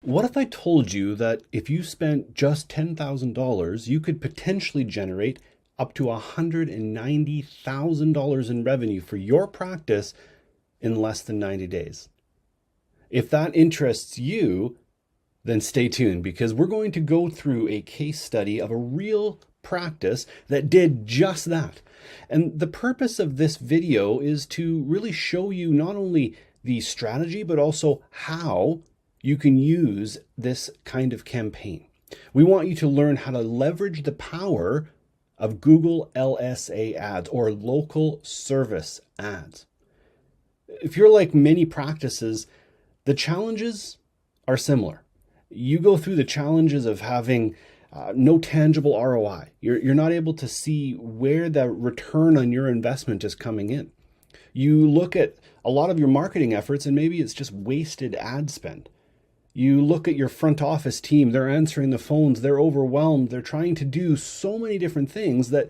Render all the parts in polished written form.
What if I told you that if you spent just $10,000, you could potentially generate up to $190,000 in revenue for your practice in less than 90 days? If that interests you, then stay tuned because we're going to go through a case study of a real practice that did just that. And the purpose of this video is to really show you not only the strategy, but also how you can use this kind of campaign. We want you to learn how to leverage the power of Google LSA ads or local service ads. If you're like many practices, the challenges are similar. You go through the challenges of having no tangible ROI. You're not able to see where the return on your investment is coming in. You look at a lot of your marketing efforts and maybe it's just wasted ad spend. You look at your front office team, they're answering the phones, they're overwhelmed, they're trying to do so many different things that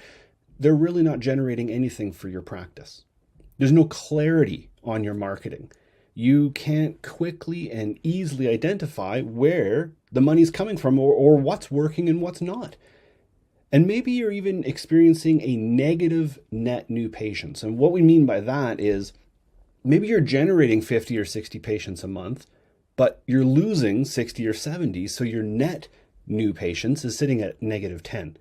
they're really not generating anything for your practice. There's no clarity on your marketing. You can't quickly and easily identify where the money's coming from or what's working and what's not. And maybe you're even experiencing a negative net new patients. And what we mean by that is maybe you're generating 50 or 60 patients a month, but you're losing 60 or 70. So your net new patients is sitting at negative 10.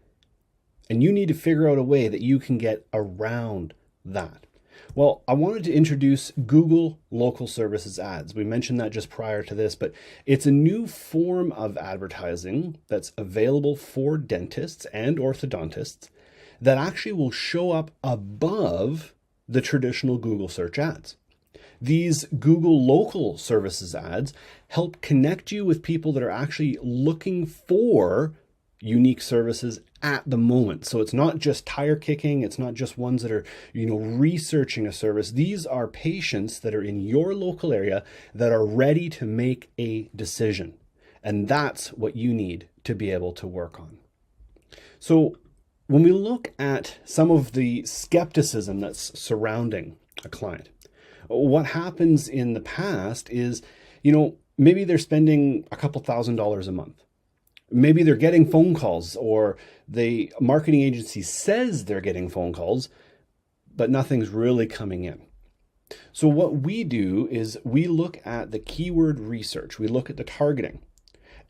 And you need to figure out a way that you can get around that. Well, I wanted to introduce Google Local Services Ads. We mentioned that just prior to this, but it's a new form of advertising that's available for dentists and orthodontists that actually will show up above the traditional Google search ads. These Google Local Services ads help connect you with people that are actually looking for unique services at the moment. So it's not just tire kicking. It's not just ones that are, researching a service. These are patients that are in your local area that are ready to make a decision. And that's what you need to be able to work on. So when we look at some of the skepticism that's surrounding a client, what happens in the past is, maybe they're spending a couple $1,000s a month. Maybe they're getting phone calls or the marketing agency says they're getting phone calls, but nothing's really coming in. So what we do is we look at the keyword research. We look at the targeting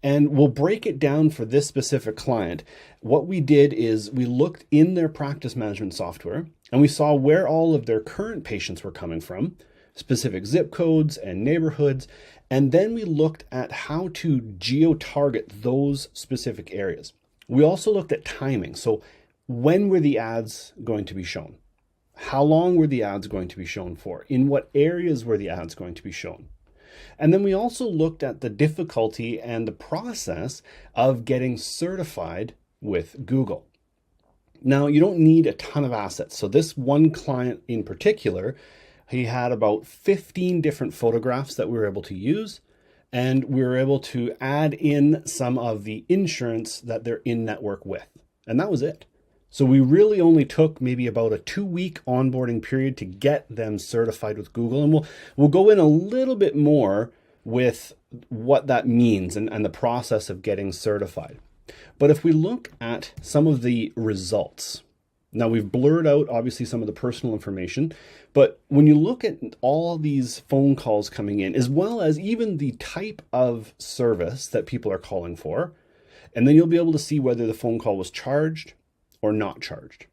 and we'll break it down for this specific client. What we did is we looked in their practice management software and we saw where all of their current patients were coming from, specific zip codes and neighborhoods. And then we looked at how to geo-target those specific areas. We also looked at timing. So when were the ads going to be shown? How long were the ads going to be shown for? In what areas were the ads going to be shown? And then we also looked at the difficulty and the process of getting certified with Google. Now, you don't need a ton of assets. So this one client in particular, he had about 15 different photographs that we were able to use, and we were able to add in some of the insurance that they're in network with. And that was it. So we really only took maybe about a 2-week onboarding period to get them certified with Google. And we'll go in a little bit more with what that means and the process of getting certified. But if we look at some of the results, now we've blurred out obviously some of the personal information, but when you look at all these phone calls coming in, as well as even the type of service that people are calling for, and then you'll be able to see whether the phone call was charged or not charged.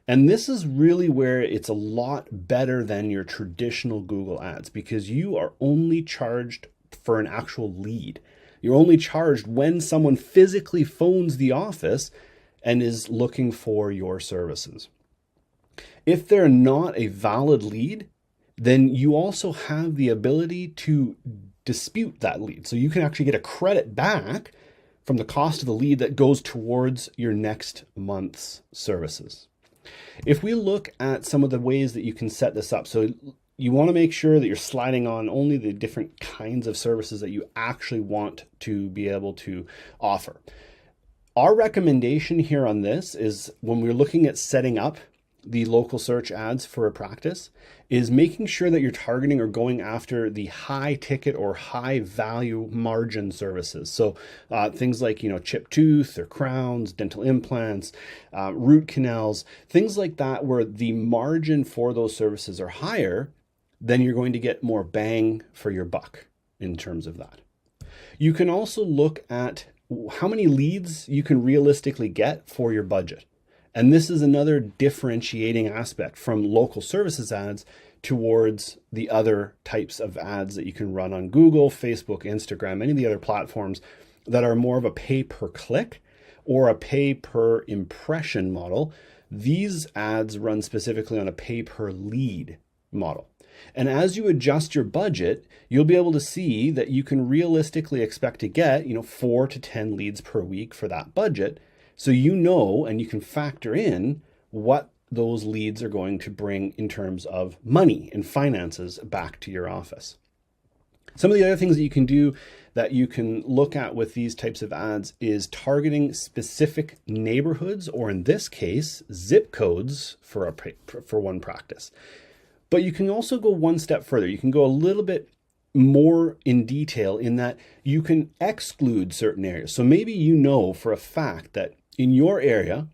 And this is really where it's a lot better than your traditional Google ads because you are only charged for an actual lead. You're only charged when someone physically phones the office and is looking for your services. If they're not a valid lead, then you also have the ability to dispute that lead. So you can actually get a credit back from the cost of the lead that goes towards your next month's services. If we look at some of the ways that you can set this up, so you want to make sure that you're sliding on only the different kinds of services that you actually want to be able to offer. Our recommendation here on this is when we're looking at setting up the local search ads for a practice is making sure that you're targeting or going after the high ticket or high value margin services. So things like, chipped tooth or crowns, dental implants, root canals, things like that, where the margin for those services are higher, then you're going to get more bang for your buck in terms of that. You can also look at how many leads you can realistically get for your budget. And this is another differentiating aspect from local services ads towards the other types of ads that you can run on Google, Facebook, Instagram, any of the other platforms that are more of a pay per click or a pay per impression model. These ads run specifically on a pay per lead model. And as you adjust your budget, you'll be able to see that you can realistically expect to get, 4 to 10 leads per week for that budget. So and you can factor in what those leads are going to bring in terms of money and finances back to your office. Some of the other things that you can do that you can look at with these types of ads is targeting specific neighborhoods, or in this case, zip codes for one practice. But you can also go one step further. You can go a little bit more in detail in that you can exclude certain areas. So maybe for a fact that in your area,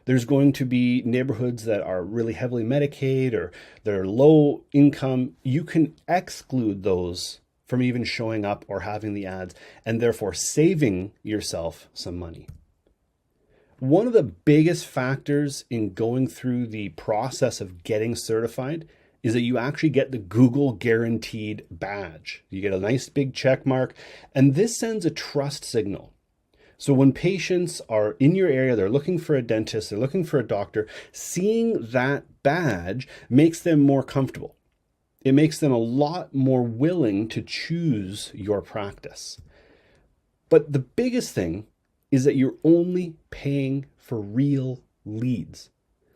there's going to be neighborhoods that are really heavily Medicaid or they're low income. You can exclude those from even showing up or having the ads, and therefore saving yourself some money. One of the biggest factors in going through the process of getting certified is that you actually get the Google Guaranteed badge. You get a nice big check mark, and this sends a trust signal. So when patients are in your area, they're looking for a dentist, they're looking for a doctor, seeing that badge makes them more comfortable. It makes them a lot more willing to choose your practice. But the biggest thing is that you're only paying for real leads.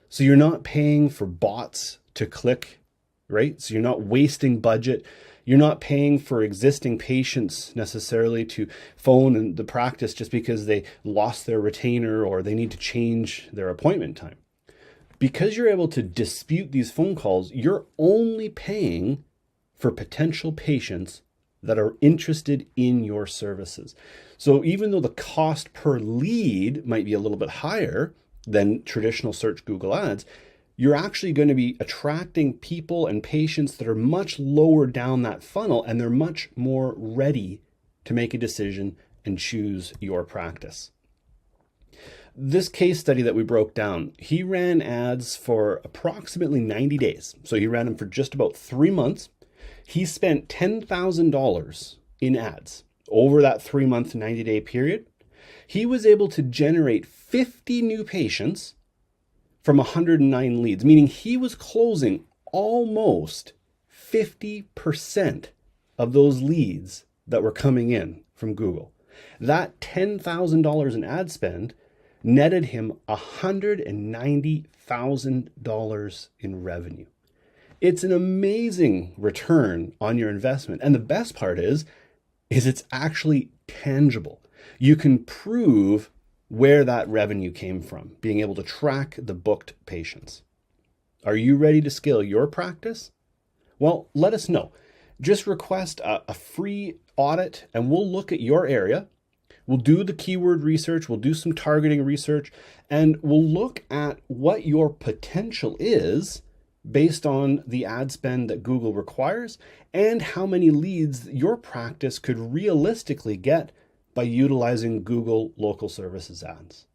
So you're not paying for bots to click, right? So you're not wasting budget. You're not paying for existing patients necessarily to phone in the practice just because they lost their retainer or they need to change their appointment time. Because you're able to dispute these phone calls, you're only paying for potential patients that are interested in your services. So even though the cost per lead might be a little bit higher than traditional search Google ads, you're actually going to be attracting people and patients that are much lower down that funnel, and they're much more ready to make a decision and choose your practice. This case study that we broke down, he ran ads for approximately 90 days. So he ran them for just about 3 months. He spent $10,000 in ads over that 3-month, 90-day period. He was able to generate 50 new patients from 109 leads, meaning he was closing almost 50% of those leads that were coming in from Google. That $10,000 in ad spend netted him $190,000 in revenue. It's an amazing return on your investment. And the best part is it's actually tangible. You can prove where that revenue came from, being able to track the booked patients. Are you ready to scale your practice? Well, let us know. Just request a free audit and we'll look at your area. We'll do the keyword research, we'll do some targeting research, and we'll look at what your potential is based on the ad spend that Google requires and how many leads your practice could realistically get by utilizing Google local services ads.